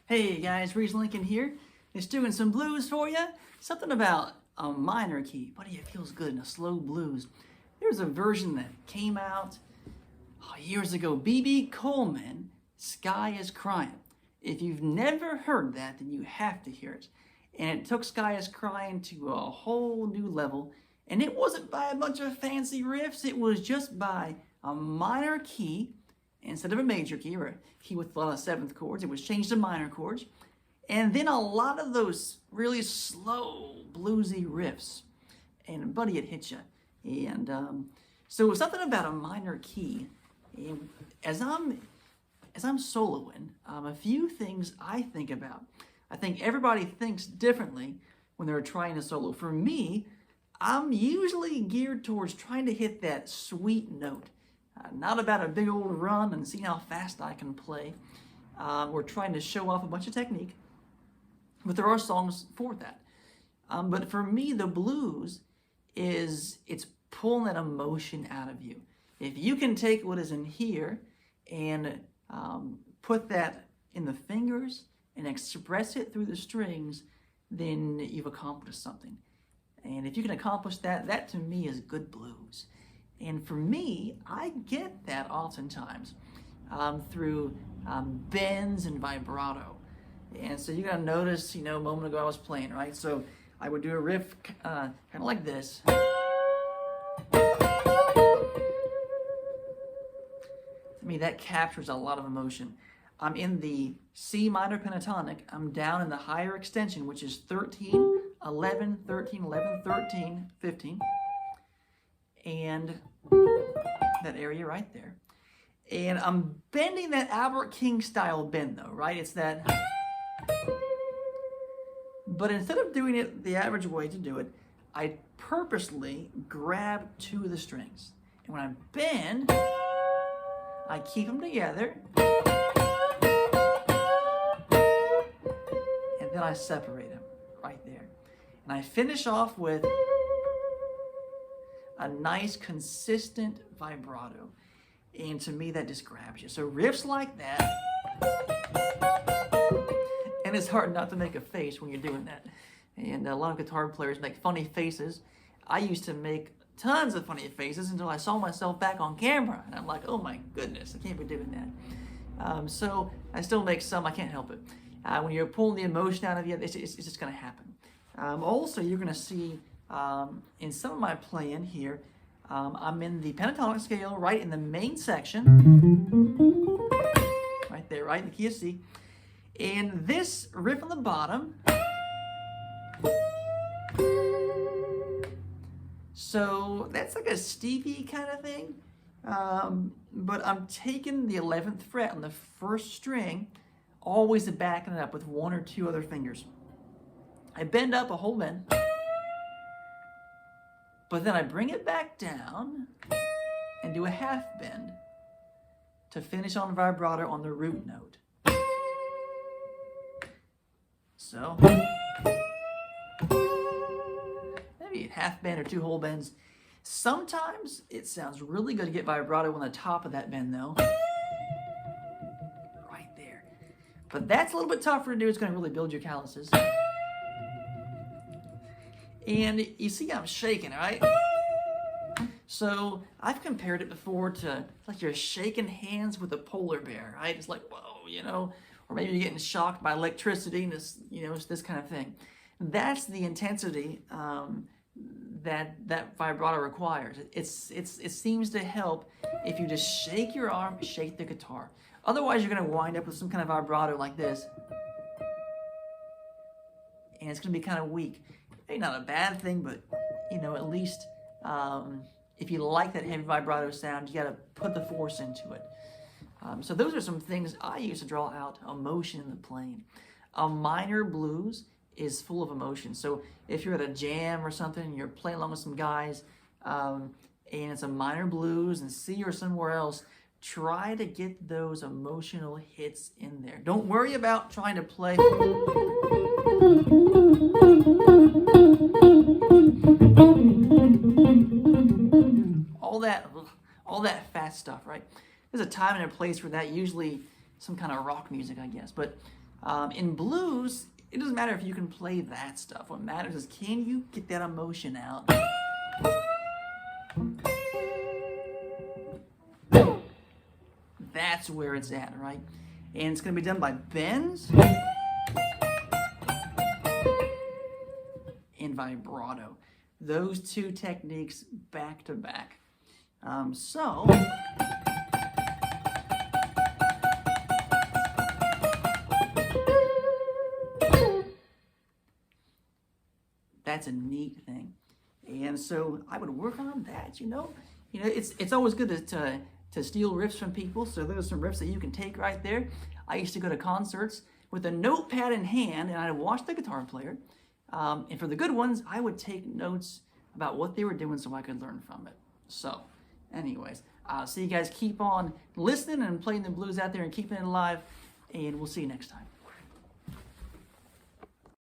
Hey guys, Reese Lincoln here. Just doing some blues for you. Something about a minor key. Buddy, it feels good in a slow blues. There's a version that came out years ago. B.B. Coleman, Sky is Crying. If you've never heard that, then you have to hear it. And it took Sky is Crying to a whole new level. And it wasn't by a bunch of fancy riffs. It was just by a minor key instead of a major key or a key with a lot of seventh chords. It was changed to minor chords. And then a lot of those really slow, bluesy riffs. And buddy, it hit you. And so it was something about a minor key. And as I'm soloing, a few things I think about. I think everybody thinks differently when they're trying to solo. For me, I'm usually geared towards trying to hit that sweet note. Not about a big old run and seeing how fast I can play. We're trying to show off a bunch of technique. But there are songs for that. But for me, the blues it's pulling that emotion out of you. If you can take what is in here and put that in the fingers and express it through the strings, then you've accomplished something. And if you can accomplish that, that to me is good blues. And for me, I get that oftentimes through bends and vibrato. And so you're gonna notice, a moment ago I was playing, right? So I would do a riff kind of like this. To me, that captures a lot of emotion. I'm in the C minor pentatonic. I'm down in the higher extension, which is 13, 11, 13, 11, 13, 15. And that area right there. And I'm bending that Albert King style bend though, right? It's that. But instead of doing it the average way to do it, I purposely grab two of the strings. And when I bend, I keep them together. And then I separate them right there. And I finish off with a nice, consistent vibrato. And to me, that just grabs you. So riffs like that, and it's hard not to make a face when you're doing that. And a lot of guitar players make funny faces. I used to make tons of funny faces until I saw myself back on camera. And I'm like, oh my goodness, I can't be doing that. So I still make some, I can't help it. When you're pulling the emotion out of you, it's just gonna happen. Also, you're gonna see in some of my playing here, I'm in the pentatonic scale, right in the main section. Right there, right in the key of C. And this riff on the bottom. So that's like a Stevie kind of thing. But I'm taking the 11th fret on the first string, always backing it up with one or two other fingers. I bend up a whole bend, but then I bring it back down and do a half bend to finish on vibrato on the root note. So maybe a half bend or two whole bends. Sometimes it sounds really good to get vibrato on the top of that bend though. Right there. But that's a little bit tougher to do. It's going to really build your calluses. And you see I'm shaking, right? So I've compared it before to like you're shaking hands with a polar bear, right? It's like, whoa, you know, or maybe you're getting shocked by electricity and this, you know, it's this kind of thing. That's the intensity that vibrato requires. It seems to help if you just shake your arm, shake the guitar. Otherwise, you're going to wind up with some kind of vibrato like this, and it's going to be kind of weak. Maybe not a bad thing, but you know, at least if you like that heavy vibrato sound, you got to put the force into it. So those are some things I use to draw out emotion in the playing. A minor blues is full of emotion. So if you're at a jam or something, you're playing along with some guys, and it's a minor blues in C or somewhere else, try to get those emotional hits in there. Don't worry about trying to play all that fast stuff, right? There's a time and a place for that, usually some kind of rock music, I guess. But in blues, it doesn't matter if you can play that stuff. What matters is, can you get that emotion out? That's where it's at, right? And it's going to be done by bends and vibrato. Those two techniques back to back. So that's a neat thing. And so I would work on that, you know. It's always good to steal riffs from people. So there's some riffs that you can take right there. I used to go to concerts with a notepad in hand, and I'd watch the guitar player. And for the good ones, I would take notes about what they were doing so I could learn from it. So anyways, so you guys keep on listening and playing the blues out there and keeping it alive, and we'll see you next time.